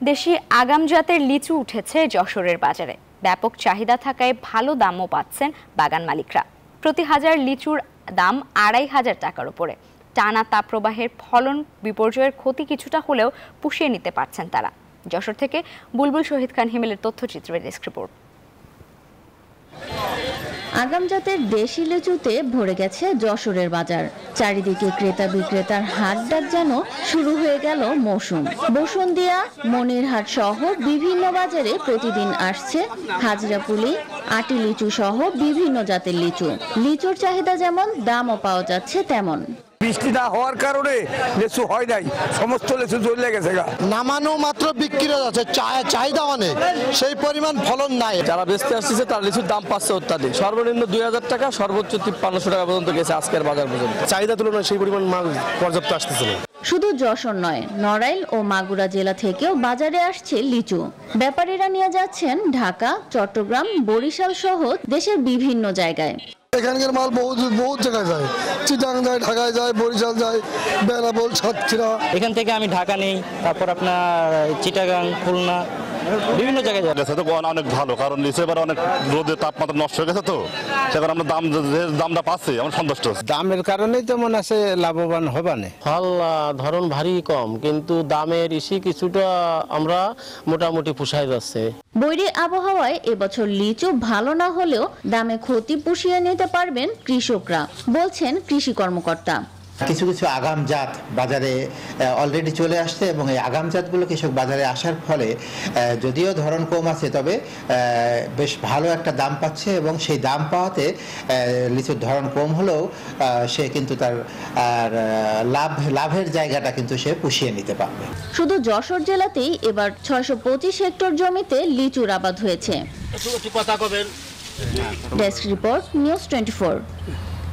দেশি আগাম জাতের লিচু উঠেছে যশোরের বাজারে। ব্যাপক চাহিদা থাকায় ভালো দামও পাচ্ছেন বাগান মালিকরা। প্রতি হাজার লিচুর দাম ২৫০০ টাকার উপরে। টানা তাপপ্রবাহের ফলন বিপর্যয়ের ক্ষতি কিছুটা হলেও পুষিয়ে নিতে পারছেন তারা। যশোর থেকে বুলবুল শহীদ খান হিমেলের তথ্যচিত্রের ডেস্ক রিপোর্ট। আগাম জাতের দেশি লিচুতে ভরে গেছে যশোরের বাজার। চারিদিকে ক্রেতা বিক্রেতার হাট ডাক যেন শুরু হয়ে গেল মৌসুম। বসুন্ধিয়া, মনিরহাট সহ বিভিন্ন বাজারে প্রতিদিন আসছে হাজরাপুলি, আটি লিচু সহ বিভিন্ন জাতের লিচু। লিচুর চাহিদা যেমন, দামও পাওয়া যাচ্ছে তেমন। বৃষ্টি না হওয়ার কারণে লিচু হয় নাই, সমস্ত লিচু জ্বলে গেছে। নামানো মাত্র বিক্রি হচ্ছে, চাহিদা অনেক, সেই পরিমাণ ফলন নাই। যারা বেচতে আসছে তার লিচুর দাম পাচ্ছে অত্যাধিক। সর্বনিম্ন ২০০০ টাকা, সর্বোচ্চ ৫৩০০ টাকা পর্যন্ত গেছে আজকের বাজার পর্যন্ত। চাহিদা তুলনায় সেই পরিমাণ মাল পর্যাপ্ত আসতেছে না। শুধু যশোর নয়, নড়াইল ও মাগুরা জেলা থেকেও বাজারে আসছে লিচু। ব্যাপারীরা নিয়ে যাচ্ছেন ঢাকা, চট্টগ্রাম, বরিশাল সহ দেশের বিভিন্ন জায়গায়। এখানকার মাল বহুত জায়গায় যায়, চিটাং যায়, ঢাকায় যায়, বরিশাল যায়, বেনাপোল, সাতক্ষীরা। এখান থেকে আমি ঢাকা নেই, তারপর আপনার চিটাগাং, খুলনা, বিভিন্ন জায়গায় যায়। অনেক ভালো, কারণ নিচে এবার অনেক রোদের তাপমাত্রা নষ্ট হয়ে গেছে, তো সেখানে আমরা দামটা পাচ্ছি, আমরা সন্তুষ্ট। দামের কারণেই তো মনে আছে লাভবান হবে না। ফল ধরন ভারী কম, কিন্তু দামের কিছুটা আমরা মোটামুটি পুষায় যাচ্ছে। বৈরী আবহাওয়ায় এবছর লিচু ভালো না হলেও দামে ক্ষতি পুষিয়ে নিতে পারবেন কৃষকরা, বলছেন কৃষি কর্মকর্তা। কিছু কিছু আগাম জাত বাজারে অলরেডি চলে আসছে এবং এই আগাম জাতগুলো কৃষক বাজারে আসার ফলে যদিও ধরন কম আছে, তবে বেশ ভালো একটা দাম পাচ্ছে এবং সেই দাম পাওয়াতে লিচুর ধরন কম হলেও সে কিন্তু তার লাভের জায়গাটা কিন্তু সে পুষিয়ে নিতে পারবে। শুধু যশোর জেলাতেই এবার ৬২৫ হেক্টর জমিতে লিচুর আবাদ হয়েছে। Desk report, news 24।